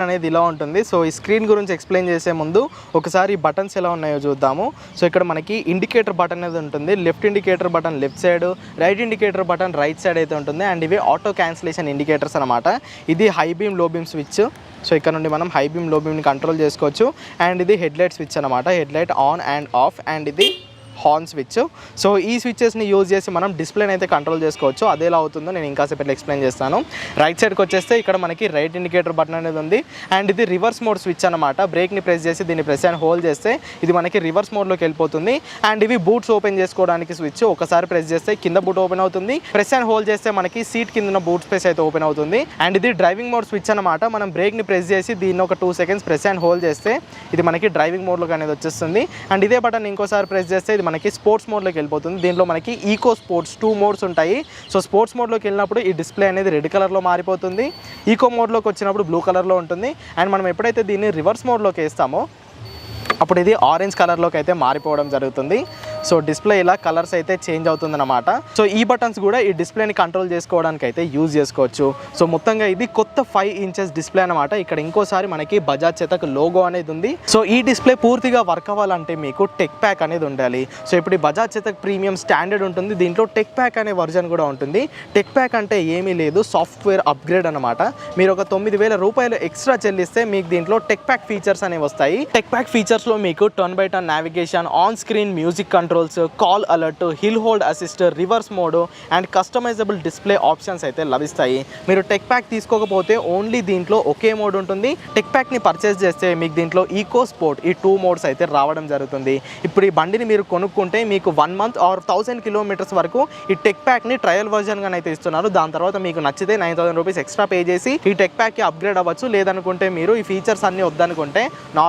అనేది ఇలా ఉంటుంది. సో ఈ స్క్రీన్ గురించి ఎక్స్ప్లెయిన్ చేసే ముందు ఒకసారి బటన్స్ ఎలా ఉన్నాయో చూద్దాము. సో ఇక్కడ మనకి ఇండికేటర్ బటన్ అనేది ఉంటుంది. Left indicator button left side, right indicator button right side అయితే ఉంటుంది. అండ్ ఇవి ఆటో క్యాన్సిలేషన్ ఇండికేటర్స్ అనమాట. ఇది హై బీమ్ లో బీమ్ స్విచ్. సో ఇక్కడ నుండి మనం హై బీమ్ లో బీమ్ని కంట్రోల్ చేసుకోవచ్చు. అండ్ ఇది హెడ్ లైట్ స్విచ్ అనమాట. Head light on and of. And ఇది హార్న్ స్విచ్. సో ఈ స్విచ్చెస్ని యూజ్ చేసి మనం డిస్ప్లేని అయితే కంట్రోల్ చేసుకోవచ్చు. అది ఎలా అవుతుందో నేను ఇంకాసేపు ఎక్స్ప్లెయిన్ చేస్తాను. రైట్ సైడ్కి వచ్చేస్తే ఇక్కడ మనకి రైట్ ఇండికేటర్ బటన్ అనేది ఉంది. అండ్ ఇది రివర్స్ మోడ్ స్విచ్ అనమాట. బ్రేక్ని ప్రెస్ చేసి దీన్ని ప్రెస్ అండ్ హోల్డ్ చేస్తే ఇది మనకి రివర్స్ మోడ్లోకి వెళ్ళిపోతుంది. అండ్ ఇవి బూట్స్ ఓపెన్ చేసుకోవడానికి స్విచ్. ఒకసారి ప్రెస్ చేస్తే కింద బూట్ ఓపెన్ అవుతుంది. ప్రెస్ అండ్ హోల్డ్ చేస్తే మనకి సీట్ కింద బూట్ స్పేస్ అయితే ఓపెన్ అవుతుంది. అండ్ ఇది డ్రైవింగ్ మోడ్ స్విచ్ అనమాట. మనం బ్రేక్ని ప్రెస్ చేసి దీన్ని ఒక 2 సెకండ్స్ ప్రెస్ అండ్ హోల్డ్ చేస్తే ఇది మనకి డ్రైవింగ్ మోడ్లోకి అనేది వచ్చేస్తుంది. అండ్ ఇదే బటన్ ఇంకోసారి ప్రెస్ చేస్తే ఇది మనకి స్పోర్ట్స్ మోడ్లోకి వెళ్ళిపోతుంది. దీంట్లో మనకి ఈకో స్పోర్ట్స్ 2 మోడ్స్ ఉంటాయి. సో స్పోర్ట్స్ మోడ్లోకి వెళ్ళినప్పుడు ఈ డిస్ప్లే అనేది రెడ్ కలర్లో మారిపోతుంది. ఈకో మోడ్లోకి వచ్చినప్పుడు బ్లూ కలర్లో ఉంటుంది. అండ్ మనం ఎప్పుడైతే దీన్ని రివర్స్ మోడ్లోకి వేస్తామో అప్పుడు ఇది ఆరెంజ్ కలర్లోకి అయితే మారిపోవడం జరుగుతుంది. సో డిస్ప్లే ఇలా కలర్స్ అయితే చేంజ్ అవుతుందన్నమాట. సో ఈ బటన్స్ కూడా ఈ డిస్ప్లేని కంట్రోల్ చేసుకోవడానికి అయితే యూజ్ చేసుకోవచ్చు. సో మొత్తంగా ఇది కొత్త 5 ఇంచెస్ డిస్ప్లే అనమాట. ఇక్కడ ఇంకోసారి మనకి బజాజ్ చేతక్ లోగో అనేది ఉంది. సో ఈ డిస్ప్లే పూర్తిగా వర్క్ అవ్వాలంటే మీకు టెక్ ప్యాక్ అనేది ఉండాలి. సో ఇప్పుడు ఈ బజాజ్ చేతక్ ప్రీమియం స్టాండర్డ్ ఉంటుంది. దీంట్లో టెక్ ప్యాక్ అనే వర్జన్ కూడా ఉంటుంది. టెక్ ప్యాక్ అంటే ఏమీ లేదు, సాఫ్ట్వేర్ అప్గ్రేడ్ అనమాట. మీరు ఒక 9,000 రూపాయలు ఎక్స్ట్రా చెల్లిస్తే మీకు దీంట్లో టెక్ ప్యాక్ ఫీచర్స్ అనేవి వస్తాయి. టెక్ ప్యాక్ ఫీచర్స్లో మీకు turn by turn navigation, on screen music controls, call alert, hill hold assist, reverse mode and customisable display options అయితే లభిస్తాయి. మీరు టెక్ ప్యాక్ తీసుకోకపోతే ఓన్లీ దీంట్లో ఒకే మోడ్ ఉంటుంది. టెక్ ప్యాక్ని పర్చేస్ చేస్తే మీకు దీంట్లో ఈకో స్పోర్ట్ ఈ 2 మోడ్స్ అయితే రావడం జరుగుతుంది. ఇప్పుడు ఈ బండిని మీరు కొనుక్కుంటే మీకు 1 మంత్ ఆర్ 1000 కిలోమీటర్స్ వరకు ఈ టెక్ ప్యాక్ని ట్రయల్ వర్జన్గా అయితే ఇస్తున్నారు. దాని తర్వాత మీకు నచ్చితే 9,000 రూపీస్ ఎక్స్ట్రా పే చేసి ఈ టెక్ ప్యాక్కి అప్గ్రేడ్ అవ్వచ్చు. లేదనుకుంటే మీరు ఈ ఫీచర్స్ అన్నీ వద్దనుకుంటే నార్మల్